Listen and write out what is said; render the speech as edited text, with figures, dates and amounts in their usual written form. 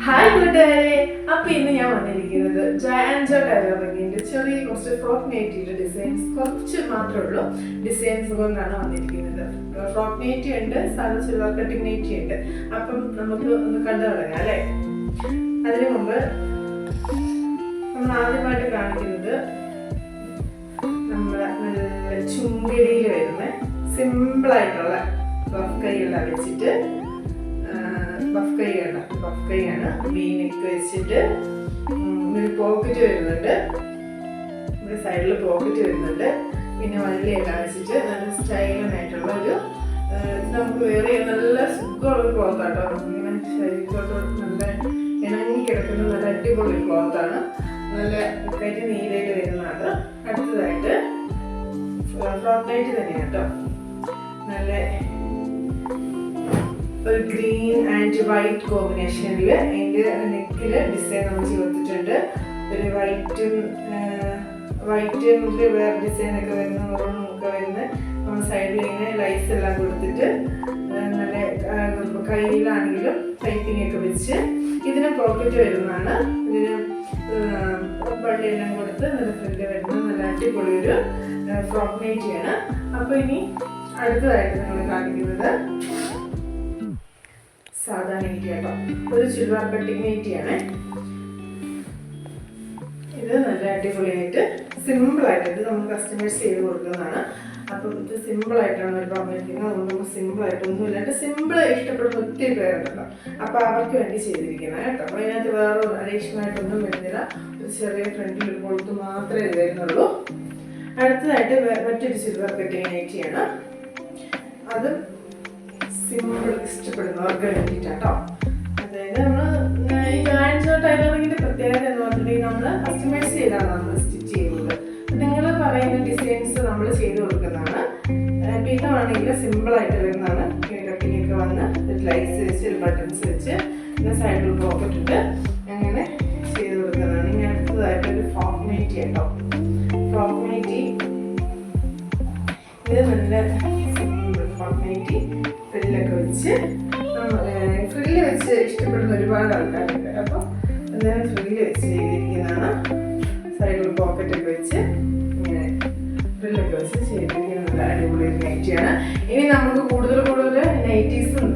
Hi കൂട്ടുകാരെ, അപ്പൊ ഇന്ന് ഞാൻ വന്നിരിക്കുന്നത് ടൈലറിംഗിന്റെ ചെറിയ കുറച്ച് ഫ്രോക്ക് നൈറ്റിയുടെ ഡിസൈൻസ് കുറച്ച് മാത്രമേ ഉള്ളൂ ഡിസൈൻസ് കൊണ്ടാണ് വന്നിരിക്കുന്നത്. ഫ്രോക്ക് നൈറ്റി ഉണ്ട്, സാധാ ചുരിദാർ കട്ടിംഗ് നൈറ്റി ഉണ്ട്. അപ്പം നമുക്ക് ഒന്ന് കണ്ടു തുടങ്ങാം അല്ലേ. അതിനു മുമ്പ് നമ്മൾ ആദ്യമായിട്ട് കാണിക്കുന്നത് നമ്മുടെ നല്ല ചുങ്കടിയിൽ വരുന്ന സിമ്പിളായിട്ടുള്ള റഫ് കൈയെല്ലാം വെച്ചിട്ട് പഫ് കൈയാണ് വീനൊക്കെ വെച്ചിട്ട് ഒരു പോക്കറ്റ് വരുന്നുണ്ട്, ഇവിടെ സൈഡിൽ പോക്കറ്റ് വരുന്നുണ്ട്. പിന്നെ വള്ളിയെല്ലാം വെച്ചിട്ട് നല്ല സ്റ്റൈലനായിട്ടുള്ള ഒരു നമുക്ക് വേറെ നല്ല സുഖമുള്ള ക്ലോത്ത് ആട്ടോ. ഇങ്ങനെ ശരീരത്തോട്ട് നല്ല ഇണങ്ങി കിടക്കുന്ന നല്ല അടിപൊളി ക്ലോത്താണ്. നല്ല കൈ നീലായിട്ട് വരുന്നതാണ്. അടുത്തതായിട്ട് ഫ്രോക്ക് നൈറ്റി തന്നെയാണ് കേട്ടോ. നല്ല ഒരു ഗ്രീൻ ആൻഡ് വൈറ്റ് കോമ്പിനേഷനിൽ അതിൻ്റെ നെക്കിൽ ഡിസൈൻ നമ്മൾ ചേർത്തിട്ടുണ്ട്. ഒരു വൈറ്റും വേറെ ഡിസൈനൊക്കെ വരുന്ന ഒക്കെ വരുന്ന നമ്മൾ സൈഡിൽ ഇങ്ങനെ ലൈസ് എല്ലാം കൊടുത്തിട്ട് നല്ല കയ്യിലാണെങ്കിലും പൈപ്പിംഗ് ഒക്കെ വെച്ച് ഇതിന് പോക്കറ്റ് വരുന്നതാണ്. ഇതിന് പള്ളിയെല്ലാം കൊടുത്ത് നല്ല ഫ്രില്ല് വരുന്ന നല്ല അടിപൊളി ഒരു ഫ്രോക്ക് നൈറ്റിയാണ്. അപ്പോൾ ഇനി അടുത്തതായിട്ട് നിങ്ങൾ കാണിക്കുന്നത് സാധാ നൈറ്റി കേട്ടോ. ഒരു ചുരിദാർ കട്ടിംഗ് നൈറ്റിയാണ്. ഇത് നല്ല അടിപൊളിയായിട്ട് സിമ്പിളായിട്ട് ഇത് നമ്മൾ കസ്റ്റമൈസ് ചെയ്ത് കൊടുക്കുന്നതാണ്. അപ്പം ഇത് സിമ്പിളായിട്ടാണ് ഒരു പറഞ്ഞിരിക്കുന്നത്. അതുകൊണ്ട് നമുക്ക് സിമ്പിളായിട്ട് ഒന്നും ഇല്ലാണ്ട് സിമ്പിൾ ഇഷ്ടപ്പെടുന്ന ഒത്തിരി പേരുണ്ടല്ലോ. അപ്പോൾ അവർക്ക് വേണ്ടി ചെയ്തിരിക്കുന്നത് കേട്ടോ. അപ്പോൾ അതിനകത്ത് വേറെ അഡീഷണലായിട്ടൊന്നും വരുന്നില്ല. ഒരു ചെറിയ ഫ്രണ്ടിൽ ഒരു കൊളുത്ത് മാത്രമേ ഇത് വരുന്നുള്ളൂ. അടുത്തതായിട്ട് മറ്റൊരു ചുരിദാർ കട്ടിംഗ് നൈറ്റിയാണ്. അത് സിമ്പിൾ ഇഷ്ടപ്പെടുന്നവർക്ക് വേണ്ടിയിട്ടാട്ടോ. അതായത് നമ്മൾ ഈ ടൈലറിങ്ങിന്റെ പ്രത്യേകത എന്ന് പറഞ്ഞിട്ടുണ്ടെങ്കിൽ നമ്മൾ കസ്റ്റമൈസ് ചെയ്താണ് നമ്മൾ സ്റ്റിച്ച് ചെയ്യുന്നത്. നിങ്ങൾ പറയുന്ന ഡിസൈൻസ് നമ്മൾ ചെയ്ത് കൊടുക്കുന്നതാണ്. പിന്നെ ആണെങ്കിൽ സിമ്പിളായിട്ട് വരുന്നതാണ്. കട്ടിങ് ഒക്കെ വന്ന് ലൈസ് വെച്ച് ബട്ടൺസ് വെച്ച് പിന്നെ സൈഡിൽ പോക്കറ്റ് ഇട്ട് അങ്ങനെ ചെയ്ത് കൊടുക്കുന്നതാണ്. ഇനി അടുത്തതായിട്ടൊരു ഫ്രോക്ക് നൈറ്റി കേട്ടോ. ഫ്രോക്ക് നൈറ്റി ഇത് നല്ല സിമ്പിൾ ഫ്രോക്ക് നൈറ്റി ഫ്രില്ലൊക്കെ വെച്ച് ഫ്രില്ല് വെച്ച് ഇഷ്ടപ്പെടുന്ന ഒരുപാട് ആൾക്കാരുണ്ട്. അപ്പോൾ അന്നേരം ഫ്രില്ല് വെച്ച് ചെയ്തിരിക്കുന്നതാണ്. സൈഡിൽ പോക്കറ്റൊക്കെ വെച്ച് ഇങ്ങനെ ഫ്രില്ലൊക്കെ വെച്ച് ചെയ്തിരിക്കുന്ന നല്ല അടിപൊളി ഒരു നൈറ്റിയാണ്. ഇനി നമുക്ക് കൂടുതൽ നൈറ്റീസും